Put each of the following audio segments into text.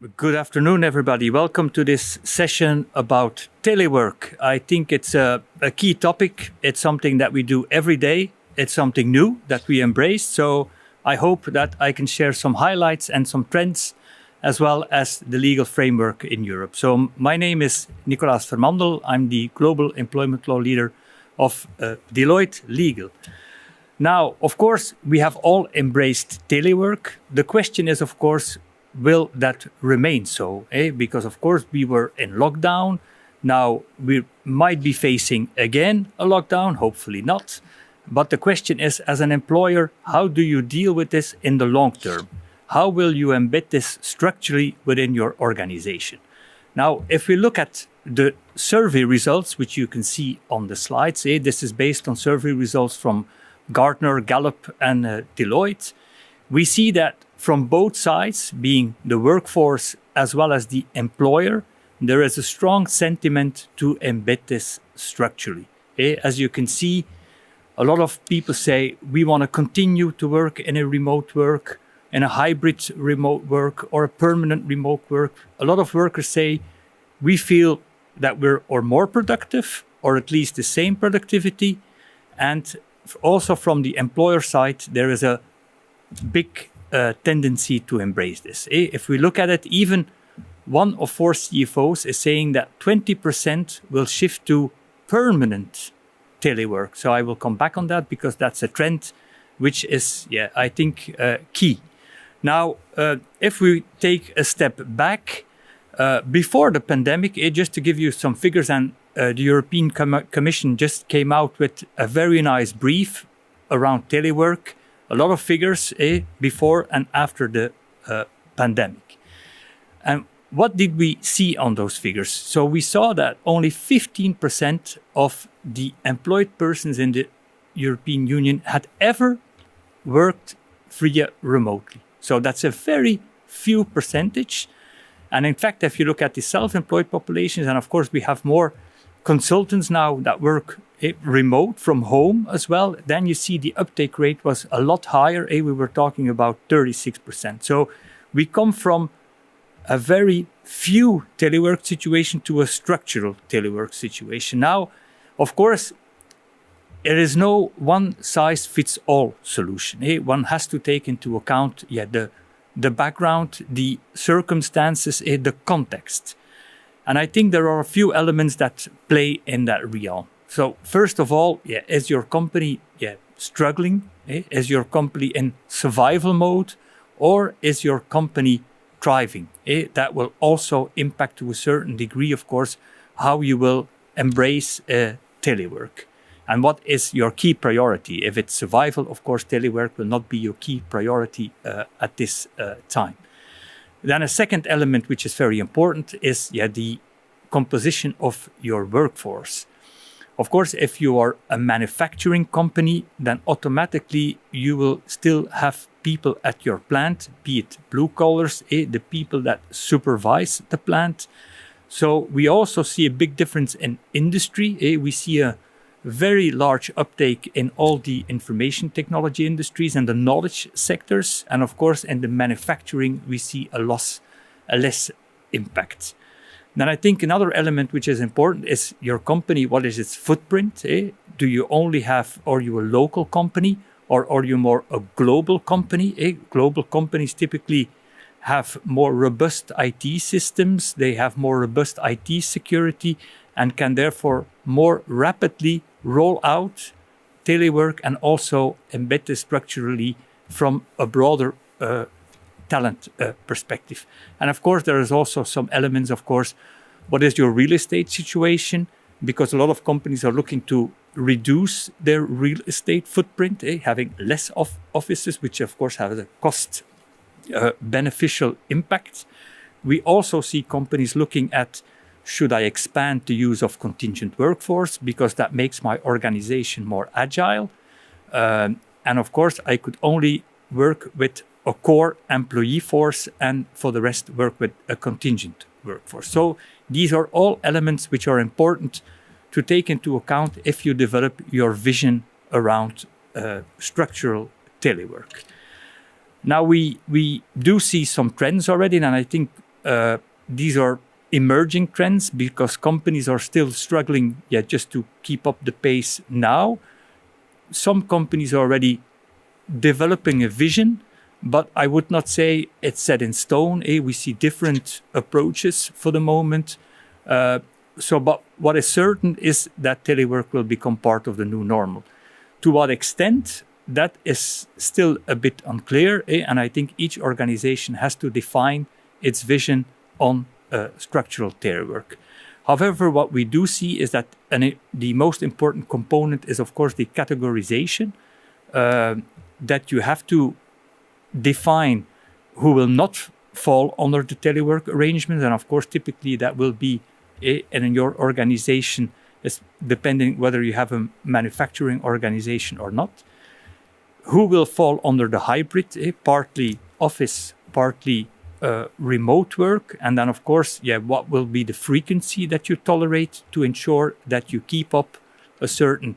Good afternoon, everybody. Welcome to this session about telework. I think it's a key topic. It's something that we do every day. It's something new that we embrace. So I hope that I can share some highlights and some trends, as well as the legal framework in Europe. So my name is Nicolaas Vermandel. I'm the Global Employment Law Leader of Deloitte Legal. Now, of course, we have all embraced telework. The question is, of course, will that remain so? Because, of course, we were in lockdown. Now we might be facing again a lockdown, hopefully not. But the question is, as an employer, how do you deal with this in the long term? How will you embed this structurally within your organization? Now, if we look at the survey results, which you can see on the slides, this is based on survey results from Gartner, Gallup, and Deloitte. We see that from both sides, being the workforce as well as the employer, there is a strong sentiment to embed this structurally. As you can see, a lot of people say we want to continue to work in a remote work, in a hybrid remote work, or a permanent remote work. A lot of workers say we feel that we're or more productive, or at least the same productivity. And also from the employer side, there is a big tendency to embrace this. If we look at it, even 1 of 4 CFOs is saying that 20% will shift to permanent telework. So I will come back on that because that's a trend which is, I think, key. Now, if we take a step back, before the pandemic, just to give you some figures, and the European Commission just came out with a very nice brief around telework. A lot of figures before and after the pandemic. And what did we see on those figures? So we saw that only 15% of the employed persons in the European Union had ever worked via remotely. So that's a very few percentage. And in fact, if you look at the self-employed populations, and of course we have more consultants now that work remote from home as well, then you see the uptake rate was a lot higher. We were talking about 36%. So we come from a very few telework situation to a structural telework situation. Now, of course, there is no one-size-fits-all solution. One has to take into account the background, the circumstances, the context. And I think there are a few elements that play in that realm. So first of all, is your company struggling? Is your company in survival mode? Or is your company thriving? That will also impact to a certain degree, of course, how you will embrace telework. And what is your key priority? If it's survival, of course, telework will not be your key priority at this time. Then a second element, which is very important, is the composition of your workforce. Of course, if you are a manufacturing company, then automatically you will still have people at your plant, be it blue collars, the people that supervise the plant. So we also see a big difference in industry. We see a very large uptake in all the information technology industries and the knowledge sectors. And of course, in the manufacturing, we see a less impact. Then I think another element which is important is your company. What is its footprint? Do you only have, are you a local company, or are you more a global company? Global companies typically have more robust IT systems. They have more robust IT security and can therefore more rapidly roll out telework and also embed this structurally from a broader talent perspective. And of course, there is also some elements, of course, what is your real estate situation? Because a lot of companies are looking to reduce their real estate footprint, having less offices, which of course have a cost beneficial impact. We also see companies looking at, should I expand the use of contingent workforce because that makes my organization more agile? And of course, I could only work with a core employee force and for the rest work with a contingent workforce. So these are all elements which are important to take into account if you develop your vision around structural telework. Now we do see some trends already, and I think these are emerging trends because companies are still struggling just to keep up the pace now. Some companies are already developing a vision, but I would not say it's set in stone. We see different approaches for the moment. But what is certain is that telework will become part of the new normal. To what extent, that is still a bit unclear. And I think each organization has to define its vision on structural telework. However, what we do see is that the most important component is, of course, the categorization, that you have to define who will not fall under the telework arrangements. And of course, typically that will be in your organization, depending whether you have a manufacturing organization or not. Who will fall under the hybrid, partly office, partly remote work. And then, of course, what will be the frequency that you tolerate to ensure that you keep up a certain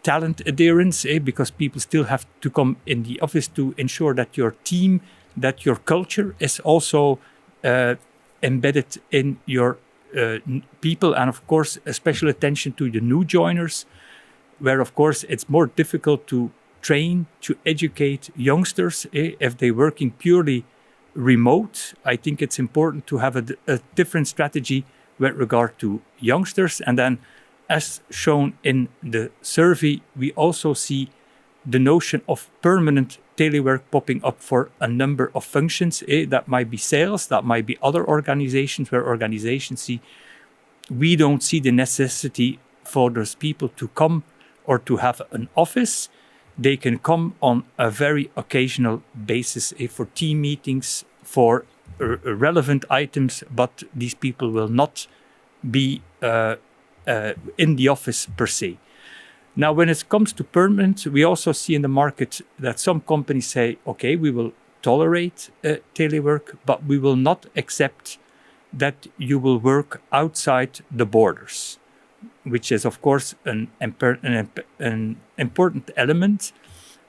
talent adherence, because people still have to come in the office to ensure that your team, that your culture is also embedded in your people. And of course, a special attention to the new joiners, where of course it's more difficult to train, to educate youngsters if they're working purely remote. I think it's important to have a different strategy with regard to youngsters. And then, as shown in the survey, we also see the notion of permanent telework popping up for a number of functions. That might be sales, that might be other organizations, where organizations see we don't see the necessity for those people to come or to have an office. They can come on a very occasional basis for team meetings, for relevant items, but these people will not be in the office per se. Now, when it comes to permanent, we also see in the market that some companies say, okay, we will tolerate telework, but we will not accept that you will work outside the borders, which is, of course, an important element.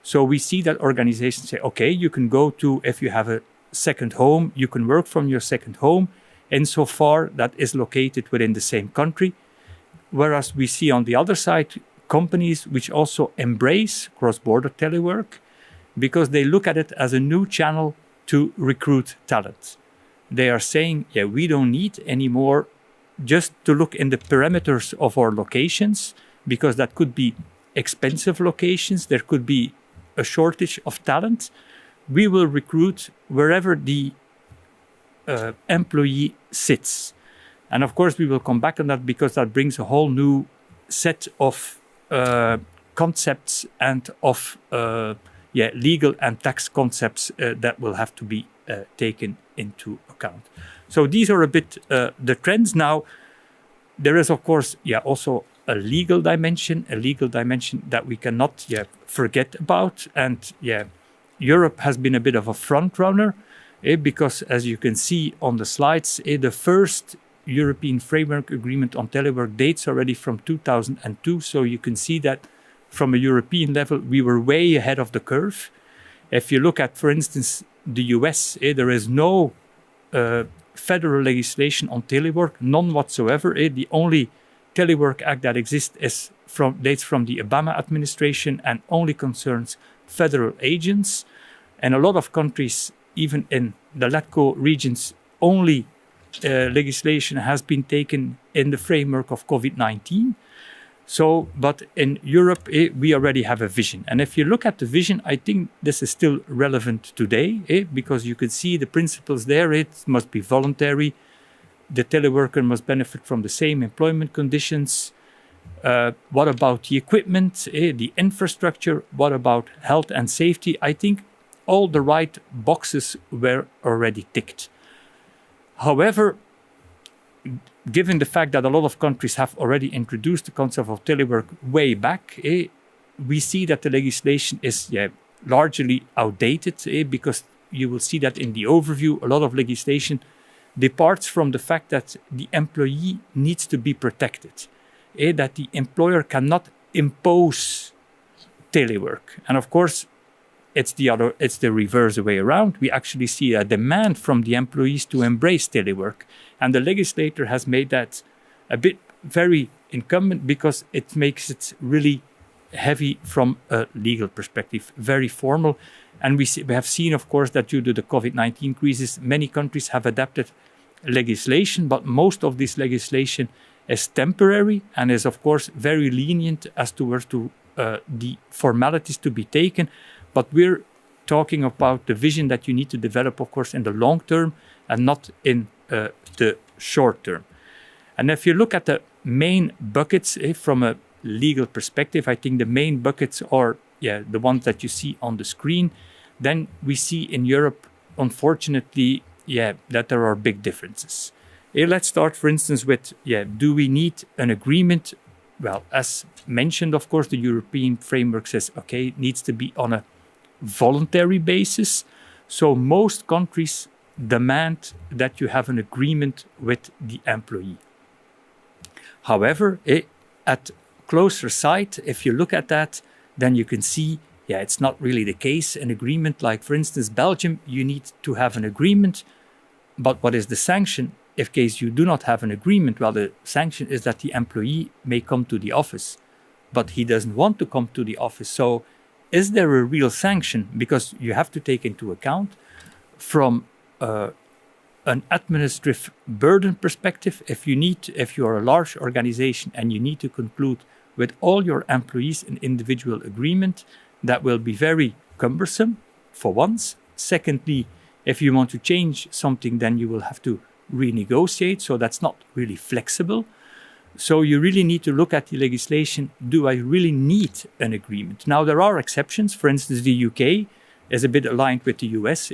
So we see that organizations say, okay, you can go to, if you have a second home, you can work from your second home, insofar that is located within the same country. Whereas we see on the other side, companies which also embrace cross-border telework because they look at it as a new channel to recruit talent. They are saying, we don't need anymore just to look in the perimeters of our locations, because that could be expensive locations. There could be a shortage of talent. We will recruit wherever the employee sits. And of course, we will come back on that because that brings a whole new set of concepts and of legal and tax concepts that will have to be taken into account. So these are a bit the trends. Now, there is, of course, also a legal dimension that we cannot forget about. And Europe has been a bit of a front runner because, as you can see on the slides, the first European Framework Agreement on telework dates already from 2002. So you can see that from a European level, we were way ahead of the curve. If you look at, for instance, the US, there is no federal legislation on telework, none whatsoever. The only telework act that exists dates from the Obama administration and only concerns federal agents. And a lot of countries, even in the LATCO regions, only legislation has been taken in the framework of COVID-19. So, but in Europe, we already have a vision. And if you look at the vision, I think this is still relevant today, because you can see the principles there. It must be voluntary. The teleworker must benefit from the same employment conditions. What about the equipment, the infrastructure? What about health and safety? I think all the right boxes were already ticked. However, given the fact that a lot of countries have already introduced the concept of telework way back, we see that the legislation is largely outdated, because you will see that in the overview, a lot of legislation departs from the fact that the employee needs to be protected, that the employer cannot impose telework. And of course, it's the reverse way around. We actually see a demand from the employees to embrace telework. And the legislator has made that a bit very incumbent because it makes it really heavy from a legal perspective, very formal. And we have seen, of course, that due to the COVID-19 crisis, many countries have adapted legislation, but most of this legislation is temporary and is, of course, very lenient as towards the formalities to be taken. But we're talking about the vision that you need to develop, of course, in the long term and not in the short term. And if you look at the main buckets from a legal perspective, I think the main buckets are the ones that you see on the screen. Then we see in Europe, unfortunately, that there are big differences. Let's start, for instance, with, do we need an agreement? Well, as mentioned, of course, the European framework says, okay, it needs to be on a voluntary basis. So most countries demand that you have an agreement with the employee. However, at closer sight, if you look at that, then you can see, it's not really the case. An agreement, like for instance, Belgium, you need to have an agreement. But what is the sanction? If case you do not have an agreement, well, the sanction is that the employee may come to the office, but he doesn't want to come to the office. So is there a real sanction? Because you have to take into account from an administrative burden perspective, if you are a large organization and you need to conclude with all your employees an individual agreement, that will be very cumbersome for once. Secondly, if you want to change something, then you will have to renegotiate. So that's not really flexible. So you really need to look at the legislation. Do I really need an agreement? Now, there are exceptions. For instance, the UK is a bit aligned with the US.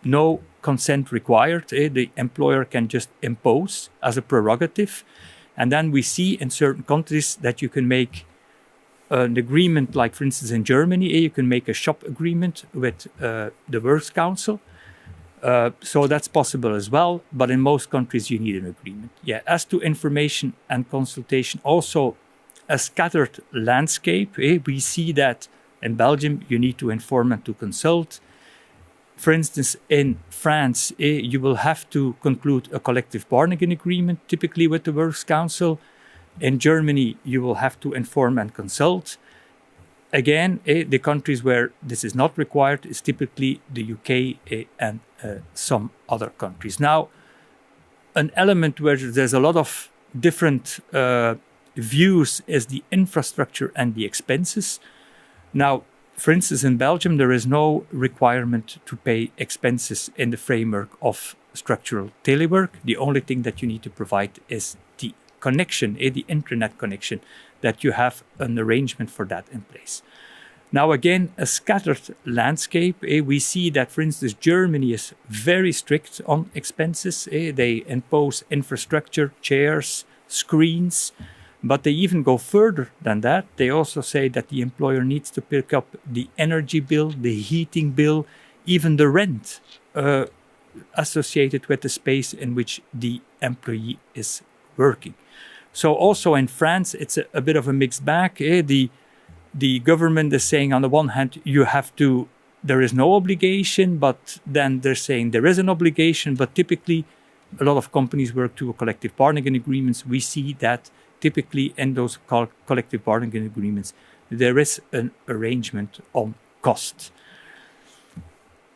No consent required. The employer can just impose as a prerogative. And then we see in certain countries that you can make an agreement, like for instance in Germany, you can make a shop agreement with the Works Council. So that's possible as well. But in most countries, you need an agreement. As to information and consultation, also a scattered landscape. We see that in Belgium, you need to inform and to consult. For instance, in France, you will have to conclude a collective bargaining agreement, typically with the Works Council. In Germany, you will have to inform and consult. Again, the countries where this is not required is typically the UK and some other countries. Now, an element where there's a lot of different views is the infrastructure and the expenses. Now, for instance, in Belgium, there is no requirement to pay expenses in the framework of structural telework. The only thing that you need to provide is the connection, the internet connection, that you have an arrangement for that in place. Now, again, a scattered landscape. We see that, for instance, Germany is very strict on expenses. They impose infrastructure, chairs, screens. But they even go further than that. They also say that the employer needs to pick up the energy bill, the heating bill, even the rent associated with the space in which the employee is working. So also in France, it's a bit of a mixed bag. The government is saying on the one hand, there is no obligation, but then they're saying there is an obligation. But typically, a lot of companies work to a collective bargaining agreements. We see that typically in those collective bargaining agreements, there is an arrangement on cost.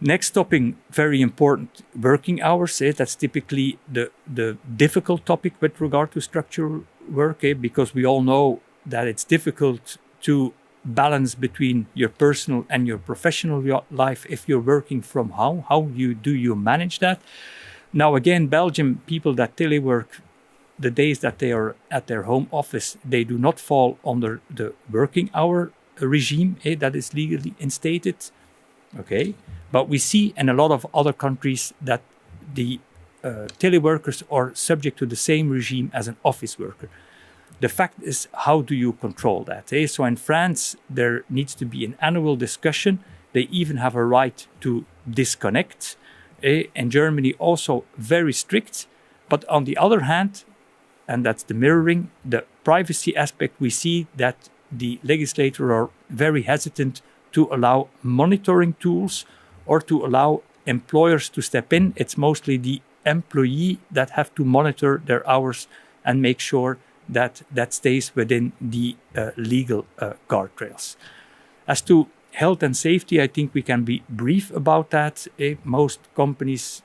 Next topic, very important, working hours. That's typically the difficult topic with regard to structural work, because we all know that it's difficult to balance between your personal and your professional life if you're working from home. How do you manage that? Now, again, Belgium, people that telework, the days that they are at their home office, they do not fall under the working hour regime that is legally instated. Okay, but we see in a lot of other countries that the teleworkers are subject to the same regime as an office worker. The fact is, how do you control that? So in France, there needs to be an annual discussion. They even have a right to disconnect. In Germany, also very strict. But on the other hand, and that's the mirroring, the privacy aspect, we see that the legislator are very hesitant to allow monitoring tools or to allow employers to step in. It's mostly the employee that have to monitor their hours and make sure that that stays within the legal guardrails. As to health and safety, I think we can be brief about that. Most countries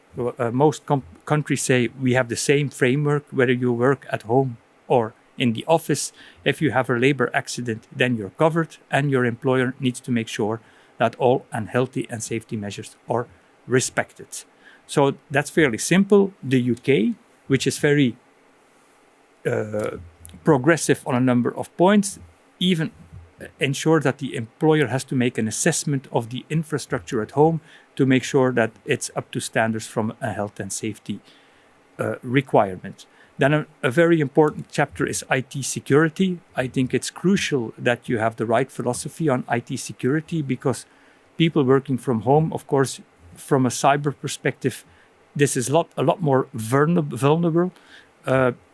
say we have the same framework, whether you work at home or in the office. If you have a labor accident, then you're covered, and your employer needs to make sure that all unhealthy and safety measures are respected. So that's fairly simple. The UK, which is very progressive on a number of points, even ensure that the employer has to make an assessment of the infrastructure at home to make sure that it's up to standards from a health and safety requirement. Then a very important chapter is IT security. I think it's crucial that you have the right philosophy on IT security, because people working from home, of course, from a cyber perspective, this is a lot more vulnerable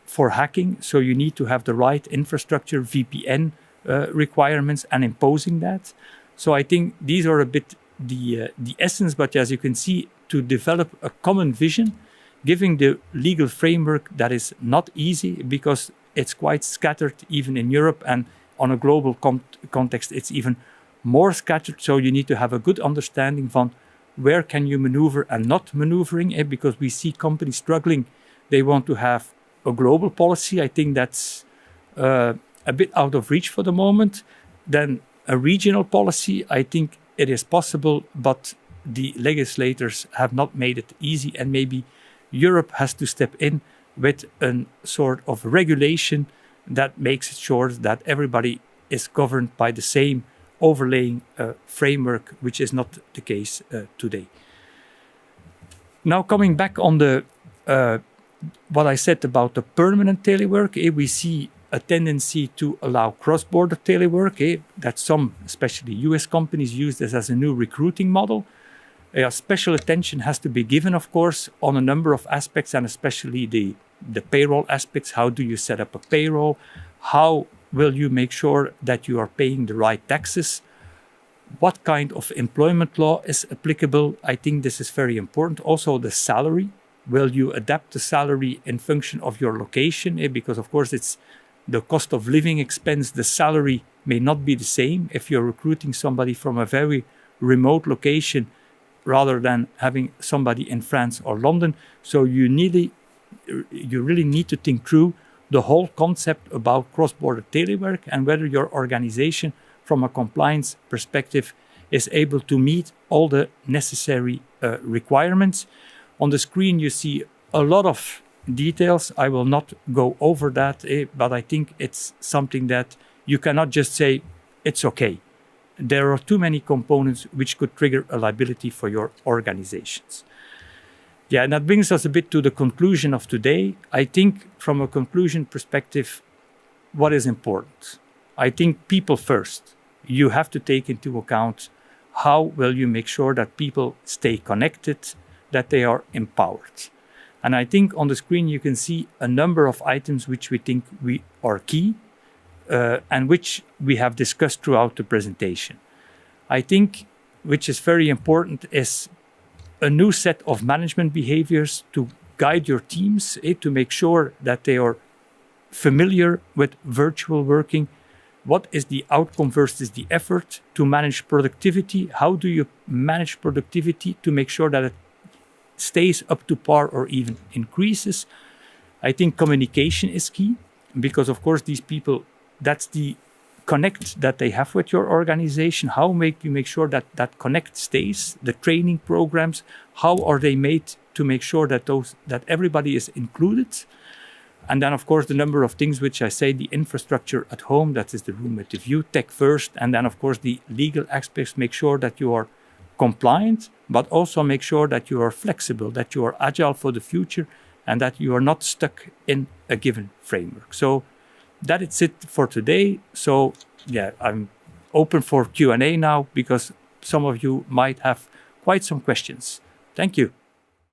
for hacking. So you need to have the right infrastructure, VPN requirements, and imposing that. So I think these are a bit the essence. But as you can see, to develop a common vision, giving the legal framework, that is not easy, because it's quite scattered even in Europe, and on a global context it's even more scattered. So you need to have a good understanding from where can you maneuver and not maneuvering, because we see companies struggling. They want to have a global policy. I think that's a bit out of reach for the moment. Then a regional policy, I think it is possible, but the legislators have not made it easy, and maybe Europe has to step in with a sort of regulation that makes it sure that everybody is governed by the same overlaying framework, which is not the case today. Now, coming back on the what I said about the permanent telework, we see a tendency to allow cross-border telework. That some, especially US companies, use this as a new recruiting model. Special attention has to be given, of course, on a number of aspects, and especially the payroll aspects. How do you set up a payroll? How will you make sure that you are paying the right taxes? What kind of employment law is applicable? I think this is very important. Also, the salary. Will you adapt the salary in function of your location? Because, of course, it's the cost of living expense. The salary may not be the same if you're recruiting somebody from a very remote location rather than having somebody in France or London. So you really need to think through the whole concept about cross-border telework, and whether your organization from a compliance perspective is able to meet all the necessary requirements. On the screen you see a lot of details. I will not go over that, but I think it's something that you cannot just say it's okay. There are too many components which could trigger a liability for your organizations. Yeah, and that brings us a bit to the conclusion of today. I think from a conclusion perspective, what is important? I think people first. You have to take into account how will you make sure that people stay connected, that they are empowered. And I think on the screen you can see a number of items which we think are key and which we have discussed throughout the presentation. I think which is very important is a new set of management behaviors to guide your teams, to make sure that they are familiar with virtual working. What is the outcome versus the effort to manage productivity? How do you manage productivity to make sure that it stays up to par or even increases? I think communication is key, because of course these people, that's the connect that they have with your organization. How you make sure that that connect stays? The training programs, how are they made to make sure that everybody is included? And then of course the number of things which I say, the infrastructure at home, that is the room with the view, tech first, and then of course the legal aspects, make sure that you are compliant, but also make sure that you are flexible, that you are agile for the future, and that you are not stuck in a given framework. So that is it for today. So yeah, I'm open for Q&A now, because some of you might have quite some questions. Thank you.